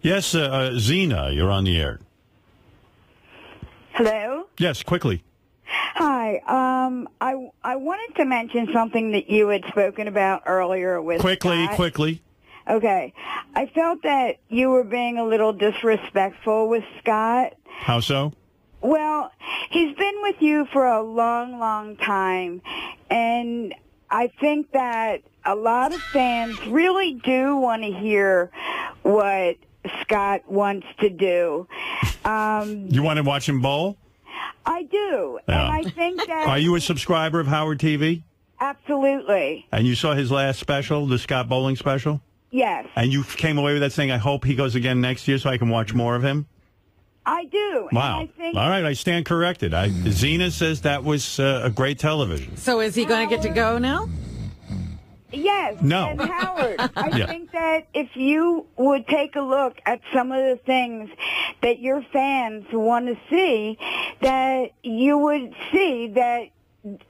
Yes, Zena, you're on the air. Hello? Yes, quickly. Hi. I wanted to mention something that you had spoken about earlier with Quickly. Okay. I felt that you were being a little disrespectful with Scott. How so? Well, he's been with you for a long, long time, and I think that a lot of fans really do want to hear what Scott wants to do. You want to watch him bowl? I do, Yeah. and I think that... Are you a subscriber of Howard TV? Absolutely. And you saw his last special, the Scott Bowling special? Yes. And you came away with that saying, I hope he goes again next year so I can watch more of him? I do. Wow. And I think All right, I stand corrected. Zena says that was a great television. So is he going to get to go now? Yes. No. And Howard, I Yeah. think that if you would take a look at some of the things that your fans want to see, that you would see that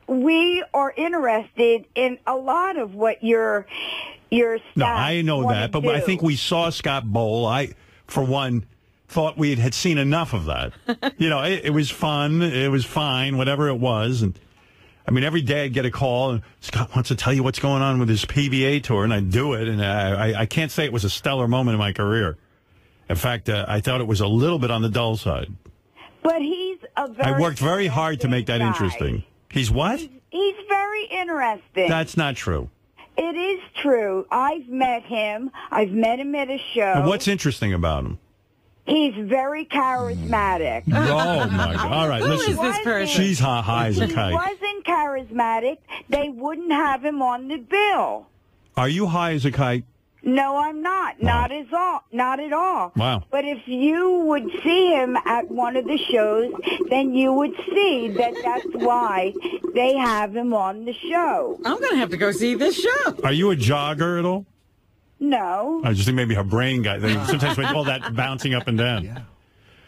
we are interested in a lot of what your staff No, I know wanna that, but do. I think we saw Scott bowl. I, for one, thought we had seen enough of that. You know, it was fun. It was fine, whatever it was. And I mean, every day I'd get a call, and Scott wants to tell you what's going on with his PBA tour, and I'd do it. And I can't say it was a stellar moment in my career. In fact, I thought it was a little bit on the dull side. But he's a very I worked very hard to make that guy. interesting. He's what? He's very interesting. That's not true. It is true. I've met him. I've met him at a show. And what's interesting about him? He's very charismatic. Oh, my God. All right, Who listen. is this person? She's high as a If he kite. wasn't charismatic, they wouldn't have him on the bill. Are you high as a kite? No, I'm not. Wow. Not at all. Wow. But if you would see him at one of the shows, then you would see that that's why they have him on the show. I'm going to have to go see this show. Are you a jogger at all? No, I just think maybe her brain got sometimes with all that bouncing up and down.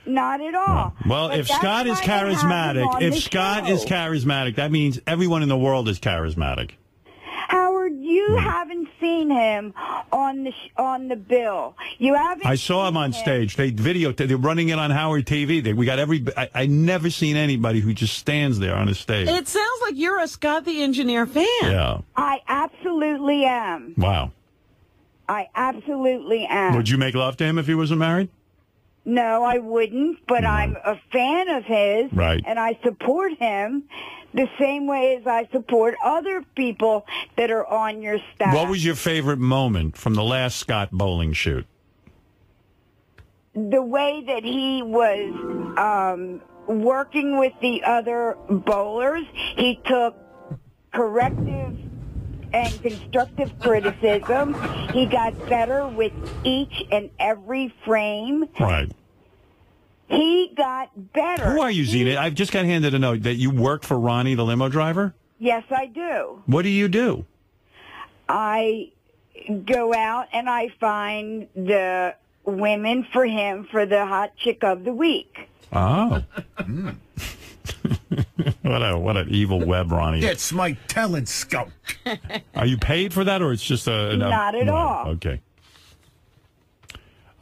not at all. Well, But if that's Scott is why they have him charismatic, on if the Scott show. is charismatic, that means everyone in the world is charismatic. Howard, you haven't seen him on the bill. You haven't. I saw him on stage. They're running it on Howard TV. We got I never seen anybody who just stands there on a stage. It sounds like you're a Scott the Engineer fan. Yeah. I absolutely am. Wow. I absolutely am. Would you make love to him if he wasn't married? No, I wouldn't, but I'm a fan of his, Right. and I support him the same way as I support other people that are on your staff. What was your favorite moment from the last Scott bowling shoot? The way that he was working with the other bowlers. He took corrective and constructive criticism. He got better with each and every frame. Right. He got better. Who are you, Zena? I've just got handed a note that you work for Ronnie, the limo driver. Yes, I do. What do you do? I go out and I find the women for him for the hot chick of the week. Oh. What an evil web, Ronnie. It's my talent scout. Are you paid for that, or it's just a... Not at all. Okay.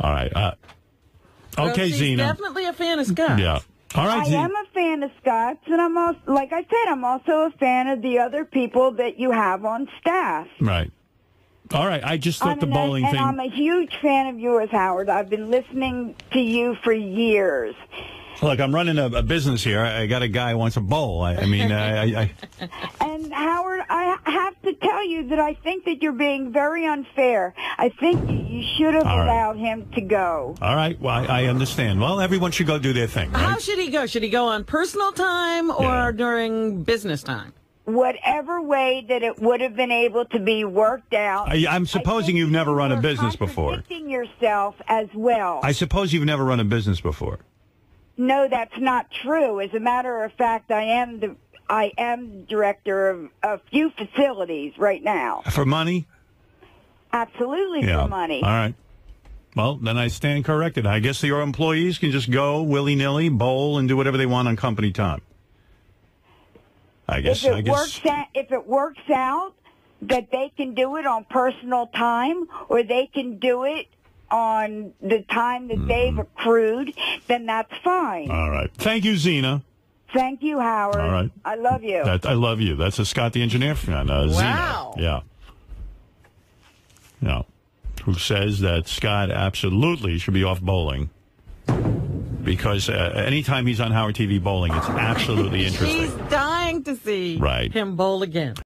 All right. Well, Okay, she's Zena. definitely a fan of Scott. Yeah. All right, I Zena. am a fan of Scott's, and I'm also, like I said, I'm also a fan of the other people that you have on staff. Right. All right. I just thought the bowling and thing... I'm a huge fan of yours, Howard. I've been listening to you for years. Look, I'm running a business here. I got a guy who wants a bowl. I mean, And Howard, I have to tell you that I think that you're being very unfair. I think you should have All right. allowed him to go. all right. Well, I understand. Well, everyone should go do their thing, How right? should he go? Should he go on personal time or Yeah. during business time? Whatever way that it would have been able to be worked out. I'm supposing you've never run a You're business before. contradicting yourself as well. I suppose you've never run a business before. No, that's not true. As a matter of fact, I am director of a few facilities right now. For money? Absolutely Yeah. for money. All right. Well, then I stand corrected. I guess your employees can just go willy-nilly, bowl, and do whatever they want on company time. I guess. If it works out that they can do it on personal time, or they can do it on the time that they've accrued, then that's fine. All right. Thank you, Zena. Thank you, Howard. All right. I love you. I love you. That's a Scott the Engineer fan, Wow. Zena. Yeah. Yeah. Who says that Scott absolutely should be off bowling because anytime he's on Howard TV bowling, it's absolutely interesting. She's dying to see Right. him bowl again.